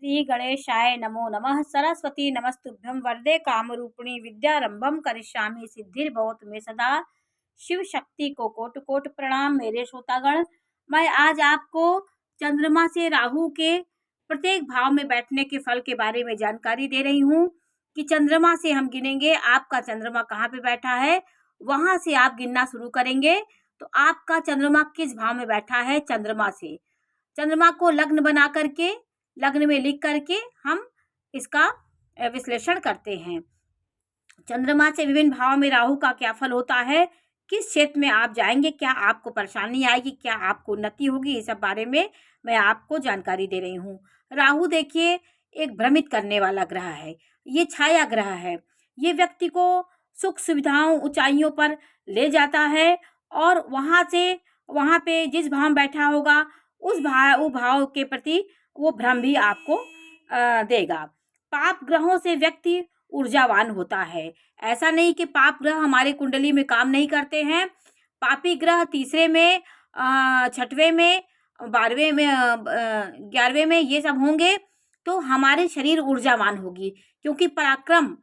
श्री गणेशाय नमो नमः। सरस्वती नमस्तुभ्यं वरदे कामरूपिणी विद्यारंभम करिष्यामि सिद्धिर्भवतु मे सदा। शिव शक्ति को कोटि कोटि प्रणाम। मेरे श्रोतागण, मैं आज आपको चंद्रमा से राहु के प्रत्येक भाव में बैठने के फल के बारे में जानकारी दे रही हूँ कि चंद्रमा से हम गिनेंगे आपका चंद्रमा कहाँ पे बैठा है, वहां से आप गिनना शुरू करेंगे तो आपका चंद्रमा किस भाव में बैठा है। चंद्रमा को लग्न बना करके, लग्न में लिख करके हम इसका विश्लेषण करते हैं। चंद्रमा से विभिन्न भाव में राहु का क्या फल होता है, किस क्षेत्र में आप जाएंगे, क्या आपको परेशानी आएगी, क्या आपको उन्नति होगी, इस सब बारे में मैं आपको जानकारी दे रही हूँ। राहु देखिए एक भ्रमित करने वाला ग्रह है, ये छाया ग्रह है। ये व्यक्ति को सुख सुविधाओं ऊंचाइयों पर ले जाता है और वहां पे जिस भाव में बैठा होगा उस भाव के प्रति वो भ्रम भी आपको देगा। पाप ग्रहों से व्यक्ति ऊर्जावान होता है। ऐसा नहीं कि पाप ग्रह हमारे कुंडली में काम नहीं करते हैं। पापी ग्रह तीसरे में, छठवें में, 12वें में, 11वें में ये सब होंगे तो हमारे शरीर ऊर्जावान होगी, क्योंकि पराक्रम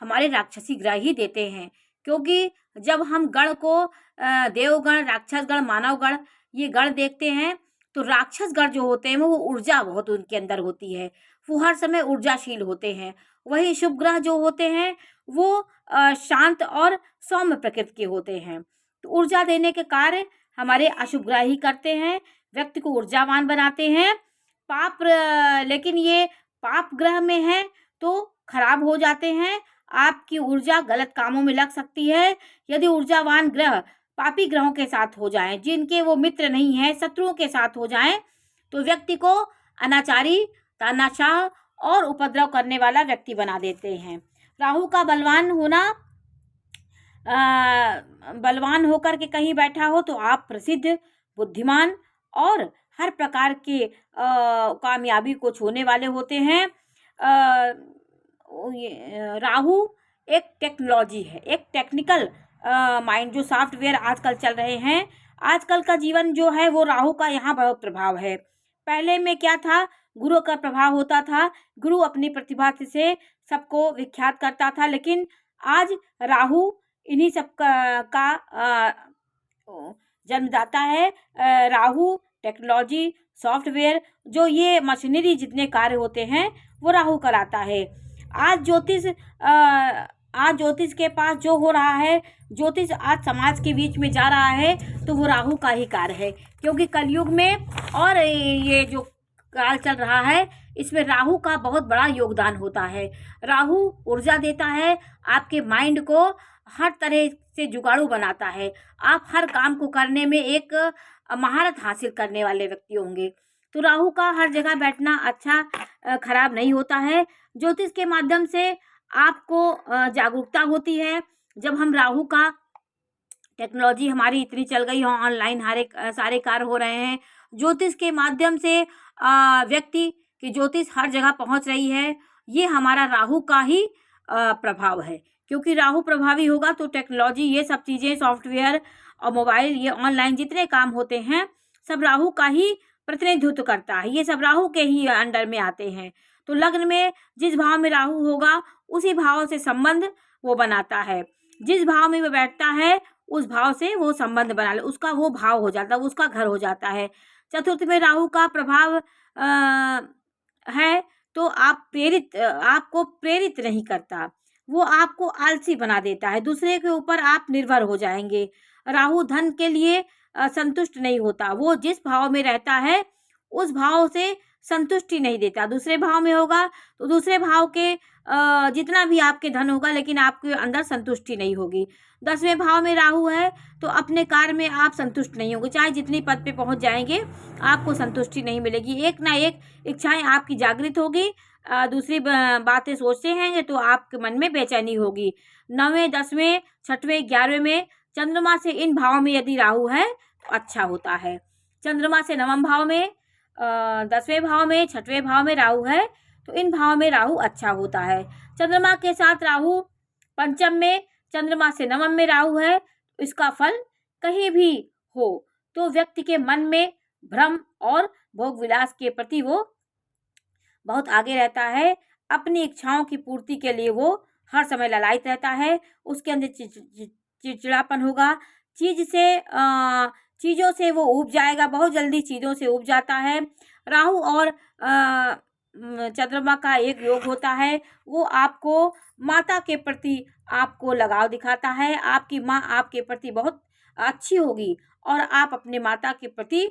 हमारे राक्षसी ग्रह ही देते हैं। क्योंकि जब हम गण को देवगण, राक्षस गण, मानव गण ये गण देखते हैं तो राक्षस गण जो होते हैं वो ऊर्जा बहुत उनके अंदर होती है, वो हर समय ऊर्जाशील होते हैं। वही शुभ ग्रह जो होते हैं वो शांत और सौम्य प्रकृति के होते हैं। तो ऊर्जा देने के कार्य हमारे अशुभ ग्रह ही करते हैं, व्यक्ति को ऊर्जावान बनाते हैं। लेकिन ये पाप ग्रह में है तो खराब हो जाते हैं, आपकी ऊर्जा गलत कामों में लग सकती है। यदि ऊर्जावान ग्रह पापी ग्रहों के साथ हो जाएं, जिनके वो मित्र नहीं है, शत्रुओं के साथ हो जाएं, तो व्यक्ति को अनाचारी, तानाशाह और उपद्रव करने वाला व्यक्ति बना देते हैं। राहु का बलवान होकर के कहीं बैठा हो तो आप प्रसिद्ध, बुद्धिमान और हर प्रकार के कामयाबी को छूने वाले होते हैं। राहु एक टेक्नोलॉजी है, एक टेक्निकल माइंड, जो सॉफ्टवेयर आजकल चल रहे हैं, आजकल का जीवन जो है वो राहु का यहाँ बहुत प्रभाव है। पहले में क्या था, गुरु का प्रभाव होता था, गुरु अपनी प्रतिभा से सबको विख्यात करता था। लेकिन आज राहु इन्हीं सब का जन्मदाता है। राहु टेक्नोलॉजी, सॉफ्टवेयर, जो ये मशीनरी जितने कार्य होते हैं वो राहु कराता है। आज ज्योतिष के पास जो हो रहा है, ज्योतिष आज समाज के बीच में जा रहा है तो वो राहु का ही कार्य है। क्योंकि कलयुग में और ये जो काल चल रहा है इसमें राहु का बहुत बड़ा योगदान होता है। राहु ऊर्जा देता है, आपके माइंड को हर तरह से जुगाड़ू बनाता है। आप हर काम को करने में एक महारत हासिल करने वाले व्यक्ति होंगे। तो राहु का हर जगह बैठना अच्छा खराब नहीं होता है। ज्योतिष के माध्यम से आपको जागरूकता होती है। जब हम राहु का, टेक्नोलॉजी हमारी इतनी चल गई है, ऑनलाइन हर एक सारे कार्य हो रहे हैं, ज्योतिष के माध्यम से व्यक्ति की ज्योतिष हर जगह पहुंच रही है, ये हमारा राहु का ही प्रभाव है। क्योंकि राहु प्रभावी होगा तो टेक्नोलॉजी, ये सब चीज़ें, सॉफ्टवेयर और मोबाइल, ये ऑनलाइन जितने काम होते हैं सब राहु का ही प्रतिनिधित्व करता है, ये सब राहु के ही अंडर में आते हैं। तो लग्न में जिस भाव में राहु होगा उसी भाव से संबंध वो बनाता है। जिस भाव में वो बैठता है उस भाव से वो संबंध बना ले, उसका वो भाव हो जाता है, उसका घर हो जाता है। चतुर्थ में राहु का प्रभाव है तो आपको प्रेरित नहीं करता, वो आपको आलसी बना देता है, दूसरे के ऊपर आप निर्भर हो जाएंगे। राहु धन के लिए संतुष्ट नहीं होता, वो जिस भाव में रहता है उस भाव से संतुष्टि नहीं देता। दूसरे भाव में होगा तो दूसरे भाव के जितना भी आपके धन होगा लेकिन आपके अंदर संतुष्टि नहीं होगी। 10वें भाव में राहु है तो अपने कार्य में आप संतुष्ट नहीं होंगे, चाहे जितनी पद पे पहुंच जाएंगे आपको संतुष्टि नहीं मिलेगी। एक ना एक इच्छाएं आपकी जागृत होगी, दूसरी बातें सोचते हैं तो आपके मन में बेचैनी होगी। 9वें, 10वें, 6वें, 11वें में चंद्रमा से इन भाव में यदि राहु है तो अच्छा होता है। चंद्रमा से 9वें भाव में, 10वें भाव में, 6वें भाव में राहु है तो इन भाव में राहु अच्छा होता है। चंद्रमा के साथ राहु पंचम में, चंद्रमा से 9वें में राहु है तो इसका फल कहीं भी हो तो व्यक्ति के मन में भ्रम और भोग विलास के प्रति वो बहुत आगे रहता है। अपनी इच्छाओं की पूर्ति के लिए वो हर समय ललायत रहता है। उसके अंदर चिड़चिड़ापन होगा। चीज़ों से वो ऊब जाएगा, बहुत जल्दी चीज़ों से ऊब जाता है। राहु और चंद्रमा का एक योग होता है। वो आपको माता के प्रति आपको लगाव दिखाता है। आपकी माँ आपके प्रति बहुत अच्छी होगी और आप अपने माता के प्रति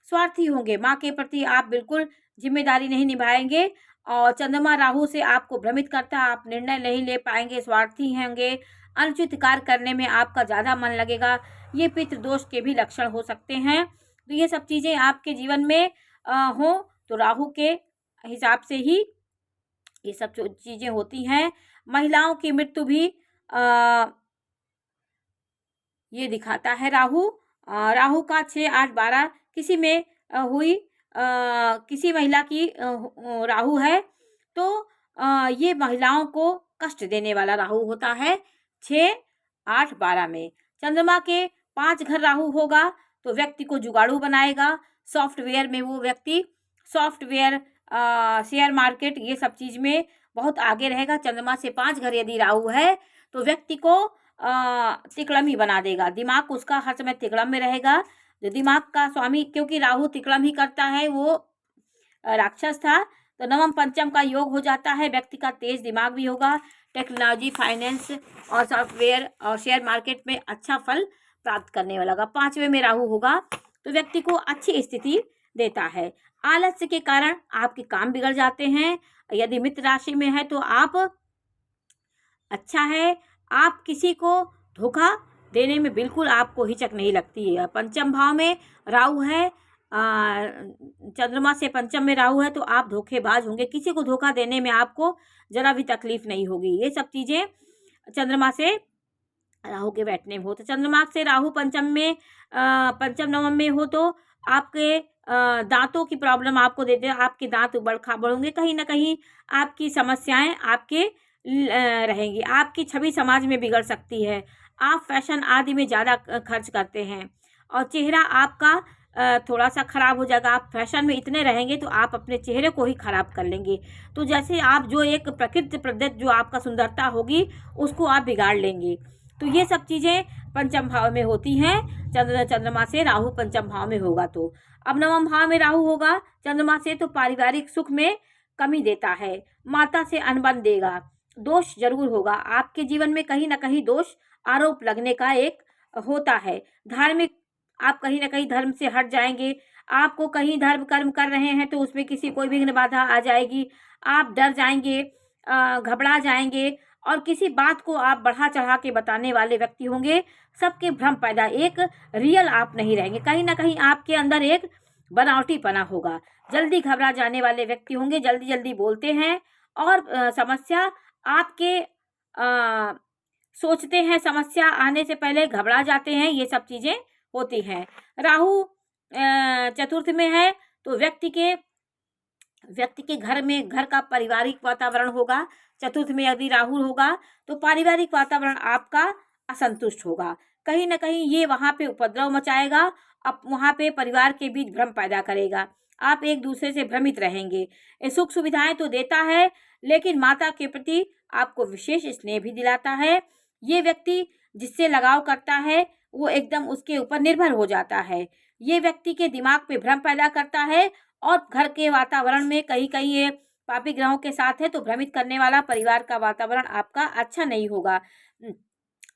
स्वार्थी होंगे। माँ के प्रति आप बिल्कुल जिम्मेदारी नहीं निभाएंगे और चंद्रमा राहु से आपको भ्रमित करता है। आप निर्णय नहीं ले पाएंगे, स्वार्थी होंगे, अनुचित कार्य करने में आपका ज़्यादा मन लगेगा। ये पितृदोष के भी लक्षण हो सकते हैं। तो ये सब चीज़ें आपके जीवन में हो तो राहु के हिसाब से ही ये सब चीज़ें होती हैं। महिलाओं की मृत्यु भी ये दिखाता है राहु। राहु का 6, 8, 12 किसी में हुई किसी महिला की राहु है तो ये महिलाओं को कष्ट देने वाला राहु होता है। 6, 8, 12 में चंद्रमा के 5 घर राहु होगा तो व्यक्ति को जुगाड़ू बनाएगा। सॉफ्टवेयर में वो व्यक्ति सॉफ्टवेयर शेयर मार्केट ये सब चीज़ में बहुत आगे रहेगा। चंद्रमा से 5 घर यदि राहु है तो व्यक्ति को तिकड़म ही बना देगा। दिमाग उसका हर समय तिकड़म में रहेगा। जो दिमाग का स्वामी, क्योंकि राहु तिकड़म ही करता है, वो राक्षस था, तो नवम पंचम का योग हो जाता है। व्यक्ति का तेज दिमाग भी होगा। टेक्नोलॉजी, फाइनेंस और सॉफ्टवेयर और शेयर मार्केट में अच्छा फल प्राप्त करने वाला होगा। 5वें में राहु होगा तो व्यक्ति को अच्छी स्थिति देता है। आलस्य के कारण आपके काम बिगड़ जाते हैं। यदि मित्र राशि में है तो आप अच्छा है, आप किसी को धोखा देने में बिल्कुल आपको हिचक नहीं लगती है। पंचम भाव में राहु है, चंद्रमा से पंचम में राहु है तो आप धोखेबाज होंगे। किसी को धोखा देने में आपको जरा भी तकलीफ नहीं होगी। ये सब चीज़ें चंद्रमा से राहु के बैठने में हो। तो चंद्रमा से राहु पंचम में पंचम नवम में हो तो आपके दांतों की प्रॉब्लम आपको देते हैं। आपके दांत उबड़ खाबड़ होंगे। कहीं ना कहीं आपकी समस्याएं आपके रहेंगी। आपकी छवि समाज में बिगड़ सकती है। आप फैशन आदि में ज़्यादा खर्च करते हैं और चेहरा आपका थोड़ा सा ख़राब हो जाएगा। आप फैशन में इतने रहेंगे तो आप अपने चेहरे को ही ख़राब कर लेंगे। तो जैसे आप जो एक प्रकृति प्रदत्त जो आपका सुंदरता होगी उसको आप बिगाड़ लेंगे। तो ये सब चीज़ें पंचम भाव में होती हैं। चंद्रमा से राहु पंचम भाव में होगा तो अब नवम भाव में राहु होगा चंद्रमा से तो पारिवारिक सुख में कमी देता है। माता से अनबन देगा। दोष जरूर होगा। आपके जीवन में कहीं ना कहीं दोष आरोप लगने का एक होता है। धार्मिक आप कहीं ना कहीं धर्म से हट जाएंगे। आपको कहीं धर्म कर्म कर रहे हैं तो उसमें किसी कोई विघ्न बाधा आ जाएगी। आप डर जाएंगे, घबरा जाएंगे और किसी बात को आप बढ़ा चढ़ा के बताने वाले व्यक्ति होंगे। सबके भ्रम पैदा, एक रियल आप नहीं रहेंगे। कहीं ना कहीं आपके अंदर एक बनावटीपना होगा। जल्दी घबरा जाने वाले व्यक्ति होंगे, जल्दी जल्दी बोलते हैं और समस्या आपके सोचते हैं, समस्या आने से पहले घबरा जाते हैं। ये सब चीज़ें होती हैं। राहु चतुर्थ में है तो व्यक्ति के घर में घर का पारिवारिक वातावरण होगा। चतुर्थ में यदि राहु होगा तो पारिवारिक वातावरण आपका असंतुष्ट होगा। कहीं ना कहीं ये वहाँ पे उपद्रव मचाएगा। अब वहाँ पे परिवार के बीच भ्रम पैदा करेगा। आप एक दूसरे से भ्रमित रहेंगे। सुख सुविधाएं तो देता है लेकिन माता के प्रति आपको विशेष स्नेह भी दिलाता है। ये व्यक्ति जिससे लगाव करता है वो एकदम उसके ऊपर निर्भर हो जाता है। ये व्यक्ति के दिमाग पे भ्रम पैदा करता है और घर के वातावरण में कहीं कहीं ये पापी ग्रहों के साथ है तो भ्रमित करने वाला परिवार का वातावरण आपका अच्छा नहीं होगा।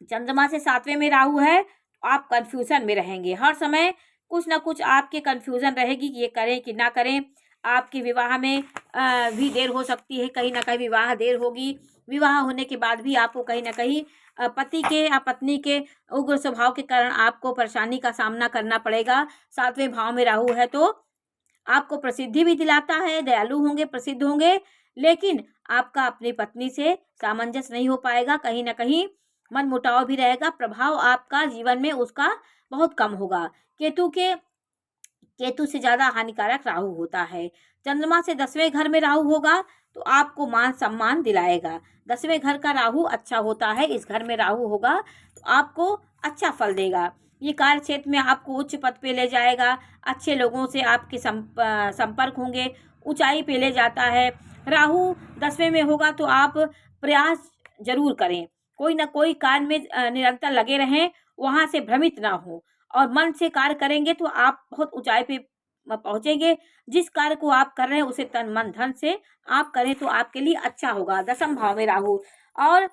चंद्रमा से 7वें में राहु है तो आप कंफ्यूजन में रहेंगे। हर समय कुछ ना कुछ आपके कंफ्यूजन रहेगी कि ये करें कि ना करें। आपके विवाह में भी देर हो सकती है। कहीं ना कहीं विवाह देर होगी। विवाह होने के बाद भी आपको कहीं ना कहीं पति के या पत्नी के उग्र स्वभाव के कारण आपको परेशानी का सामना करना पड़ेगा। 7वें भाव में राहु है तो आपको प्रसिद्धि भी दिलाता है। दयालु होंगे, प्रसिद्ध होंगे, लेकिन आपका अपनी पत्नी से सामंजस्य नहीं हो पाएगा। कहीं ना कहीं मन मुटाव भी रहेगा। प्रभाव आपका जीवन में उसका बहुत कम होगा। केतु से ज़्यादा हानिकारक राहु होता है। चंद्रमा से 10वें घर में राहु होगा तो आपको मान सम्मान दिलाएगा। 10वें घर का राहु अच्छा होता है। इस घर में राहु होगा तो आपको अच्छा फल देगा। ये कार्य क्षेत्र में आपको उच्च पद पे ले जाएगा। अच्छे लोगों से आपके संपर्क होंगे, ऊंचाई पे ले जाता है। राहु 10वें में होगा तो आप प्रयास जरूर करें, कोई ना कोई कार्य में निरंतर लगे रहें, वहाँ से भ्रमित ना हो और मन से कार्य करेंगे तो आप बहुत ऊंचाई पे पहुंचेंगे। जिस कार्य को आप कर रहे हैं उसे तन मन धन से आप करें तो आपके लिए अच्छा होगा। 10वें भाव में राहु और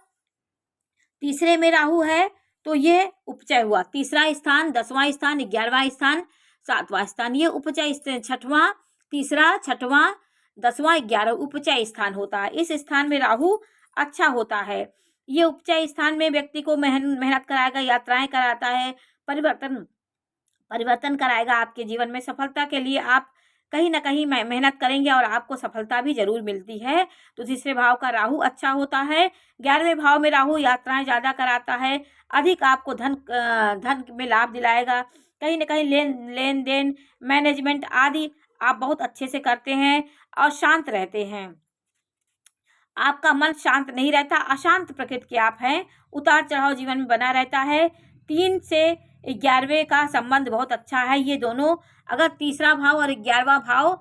तीसरे में राहु है तो ये उपचय हुआ। तीसरा स्थान, 10वां स्थान, 11वां स्थान, 7वां स्थान, ये उपचय 6वां, तीसरा, 6वां, 10वां, 11वां उपचय स्थान होता है। इस स्थान में राहु अच्छा होता है। ये उपचय स्थान में व्यक्ति को मेहनत कराएगा, यात्राएं कराता है, परिवर्तन कराएगा आपके जीवन में। सफलता के लिए आप कहीं ना कहीं मेहनत करेंगे और आपको सफलता भी जरूर मिलती है। तो तीसरे भाव का राहु अच्छा होता है। 11वें भाव में राहु यात्राएं ज़्यादा कराता है, अधिक आपको धन में लाभ दिलाएगा। कहीं ना कहीं लेन देन मैनेजमेंट आदि आप बहुत अच्छे से करते हैं और शांत रहते हैं। आपका मन शांत नहीं रहता, अशांत प्रकृति के आप हैं। उतार चढ़ाव जीवन में बना रहता है। 3 से 11वें का संबंध बहुत अच्छा है। ये दोनों अगर तीसरा भाव और 11वां भाव,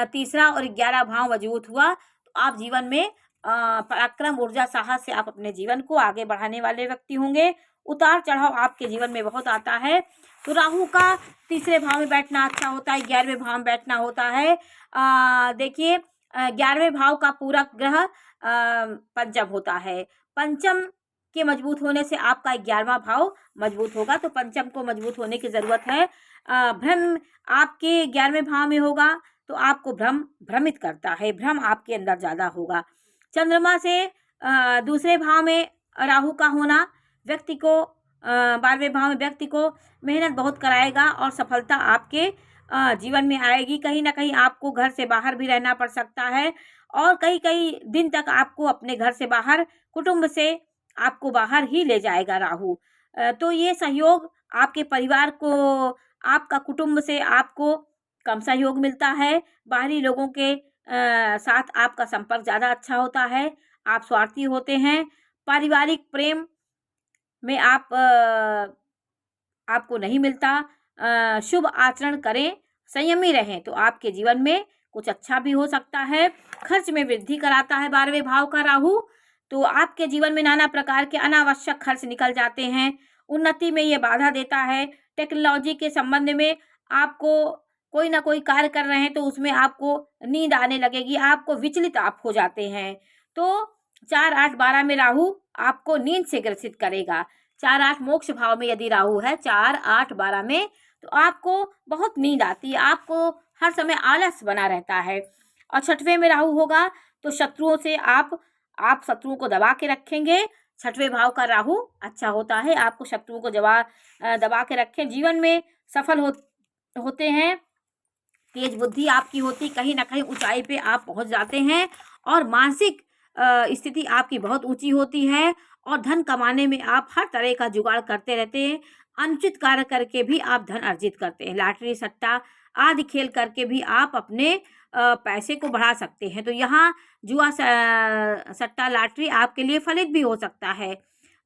तीसरा और 11वां भाव मजबूत हुआ तो आप जीवन में पराक्रम, ऊर्जा, साहस से आप अपने जीवन को आगे बढ़ाने वाले व्यक्ति होंगे। उतार चढ़ाव आपके जीवन में बहुत आता है। तो राहु का तीसरे भाव में बैठना अच्छा होता है, 11वें भाव में बैठना होता है। देखिए 11वें भाव का पूरा ग्रह पंचम होता है। पंचम के मजबूत होने से आपका 11वां भाव मजबूत होगा। तो पंचम को मजबूत होने की जरूरत है। भ्रम आपके 11वें भाव में होगा तो आपको भ्रमित करता है, भ्रम आपके अंदर ज्यादा होगा। चंद्रमा से दूसरे भाव में राहु का होना व्यक्ति को 12वें भाव में व्यक्ति को मेहनत बहुत कराएगा और सफलता आपके जीवन में आएगी। कहीं ना कहीं आपको घर से बाहर भी रहना पड़ सकता है और कई दिन तक आपको अपने घर से बाहर, कुटुंब से आपको बाहर ही ले जाएगा राहु। तो ये सहयोग आपके परिवार को, आपका कुटुंब से आपको कम सहयोग मिलता है। बाहरी लोगों के साथ आपका संपर्क ज़्यादा अच्छा होता है। आप स्वार्थी होते हैं। पारिवारिक प्रेम में आपको नहीं मिलता। शुभ आचरण करें, संयमी रहें तो आपके जीवन में कुछ अच्छा भी हो सकता है। खर्च में वृद्धि कराता है 12वें भाव का राहु, तो आपके जीवन में नाना प्रकार के अनावश्यक खर्च निकल जाते हैं। उन्नति में ये बाधा देता है। टेक्नोलॉजी के संबंध में आपको कोई ना कोई कार्य कर रहे हैं तो उसमें आपको नींद आने लगेगी, आपको विचलित आप हो जाते हैं। तो 4, 8, 12 में राहु आपको नींद से ग्रसित करेगा। 4, 8 मोक्ष भाव में यदि राहु है 4, 8, 12 में तो आपको बहुत नींद आती है, आपको हर समय आलस बना रहता है। और 6वें में राहु होगा तो शत्रुओं से आप शत्रुओं को दबा के रखेंगे। 6वें भाव का राहु अच्छा होता है, आपको शत्रुओं को दबा के रखें। जीवन में सफल होते हैं, तेज बुद्धि आपकी होती, कहीं ना कहीं ऊंचाई पे आप पहुंच जाते हैं और मानसिक स्थिति आपकी बहुत ऊंची होती है और धन कमाने में आप हर तरह का जुगाड़ करते रहते हैं। अनुचित कार्य करके भी आप धन अर्जित करते हैं। लॉटरी, सट्टा आदि खेल करके भी आप अपने पैसे को बढ़ा सकते हैं। तो यहाँ जुआ, सट्टा, लॉटरी आपके लिए फलित भी हो सकता है।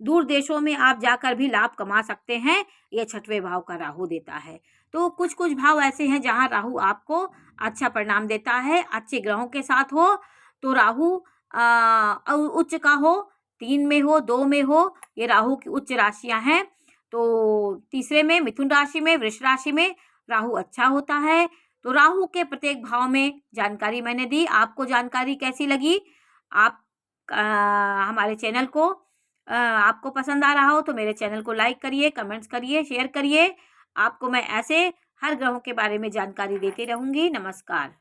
दूर देशों में आप जाकर भी लाभ कमा सकते हैं, ये 6वें भाव का राहु देता है। तो कुछ कुछ भाव ऐसे हैं जहाँ राहु आपको अच्छा परिणाम देता है। अच्छे ग्रहों के साथ हो तो राहु उच्च का हो, 3 में हो, 2 में हो, ये राहु की उच्च राशियां हैं। तो तीसरे में मिथुन राशि में, वृष राशि में राहु अच्छा होता है। तो राहु के प्रत्येक भाव में जानकारी मैंने दी। आपको जानकारी कैसी लगी? आप हमारे चैनल को आपको पसंद आ रहा हो तो मेरे चैनल को लाइक करिए, कमेंट्स करिए, शेयर करिए। आपको मैं ऐसे हर ग्रहों के बारे में जानकारी देती रहूँगी। नमस्कार।